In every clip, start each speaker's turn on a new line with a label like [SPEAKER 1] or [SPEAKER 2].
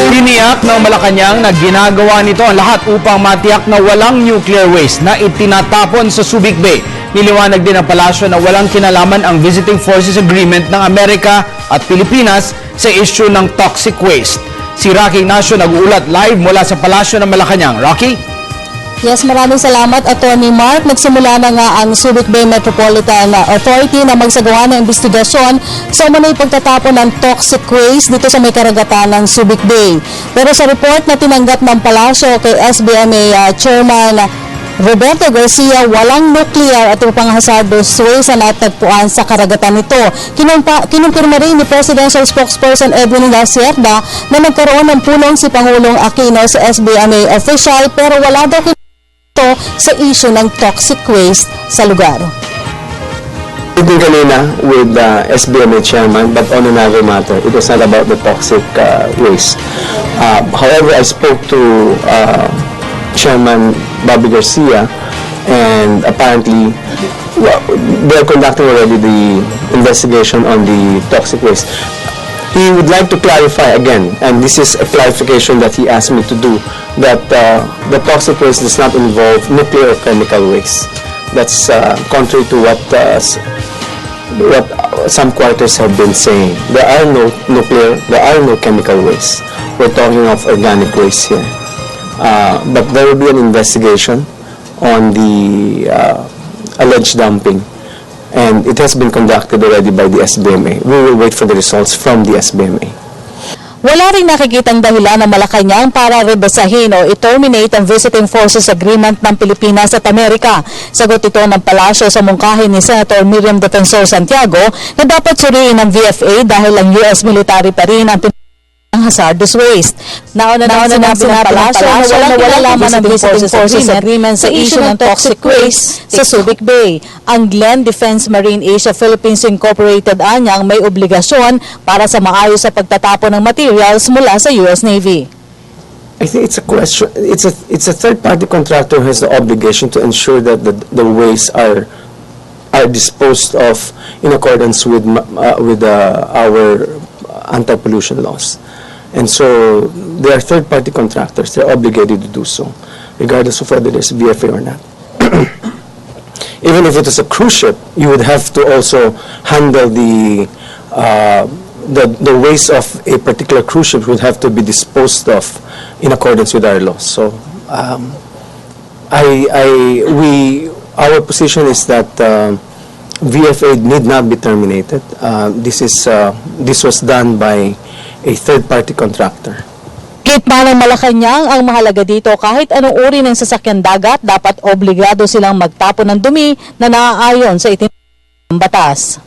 [SPEAKER 1] Tiniyak ng Malacanang na ginagawa nito ang lahat upang matiyak na walang nuclear waste na itinatapon sa Subic Bay. Niliwanag din ang palasyo na walang kinalaman ang Visiting Forces Agreement ng Amerika at Pilipinas sa issue ng toxic waste. Si Rocky Ignacio nag-uulat live mula sa palasyo ng Malacanang. Rocky?
[SPEAKER 2] Yes, maraming salamat, Atty. Mark. Nagsimula na nga ang Subic Bay Metropolitan Authority na magsagawa ng investigasyon sa umano'y pagtatapon ng toxic waste dito sa may karagatan ng Subic Bay. Pero sa report na tinanggap ng palasyo kay SBMA Chairman Roberto Garcia, walang nuclear at upang hazardous waste na natagpuan sa karagatan nito. Kinumpirma rin ni Presidential Spokesperson Edwin Garcierda na nagkaroon ng pulong si Pangulong Aquino sa SBMA official pero wala daw sa issue ng toxic waste sa lugar.
[SPEAKER 3] Meeting kanina with the SBMA chairman, but on another matter. It was not about the toxic waste. However, I spoke to Chairman Bobby Garcia, and apparently they're conducting already the investigation on the toxic waste. He would like to clarify again, and this is a clarification that he asked me to do, that the toxic waste does not involve nuclear or chemical waste. That's contrary to what some quarters have been saying. There are no nuclear, there are no chemical waste. We're talking of organic waste here. But there will be an investigation on the alleged dumping. And it has been conducted already by the SBMA. We will wait for the results from the SBMA.
[SPEAKER 2] Wala rin nakikitang dahilan ng Malacanang para rebasahin o i-terminate ang Visiting Forces Agreement ng Pilipinas at Amerika. Sagot ito ng palasyo sa mungkahin ni Senator Miriam Defensor Santiago na dapat suriin ng VFA dahil ang US military pa rin ang hazardous waste. Nauna na sinabi ng palasyo na walang laman ng Visiting Forces Agreement sa issue ng toxic waste sa Subic Bay. Ang Glen Defense Marine Asia Philippines Incorporated anyang may obligasyon para sa maayos sa pagtatapon ng materials mula sa US Navy.
[SPEAKER 3] I think it's a question. It's a third-party contractor who has the obligation to ensure that the waste are disposed of in accordance with our anti-pollution laws. And so they are third-party contractors. They're obligated to do so, regardless of whether there's VFA or not. Even if it is a cruise ship, you would have to also handle the waste of a particular cruise ship would have to be disposed of in accordance with our laws. So our position is that VFA need not be terminated. This was done by a third-party contractor.
[SPEAKER 2] Gitna ng Malacanang, ang mahalaga dito kahit anong uri ng sasakyan dagat, dapat obligado silang magtapon ng dumi na naaayon sa itinatawag batas.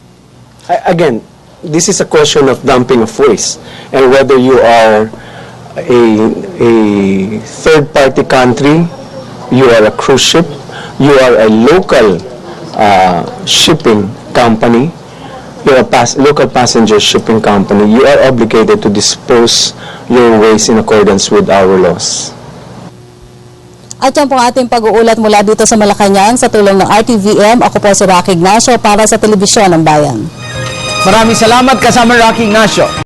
[SPEAKER 3] Again, this is a question of dumping of waste, and whether you are a third-party country, you are a cruise ship, you are a local shipping company, you're a local passenger shipping company, you are obligated to dispose your waste in accordance with our laws.
[SPEAKER 2] At yan po ating pag-uulat mula dito sa Malacanang sa tulong ng RTVM. Ako po si Rocky Ignacio para sa Telebisyon ng Bayan.
[SPEAKER 1] Maraming salamat kasama Rocky Ignacio.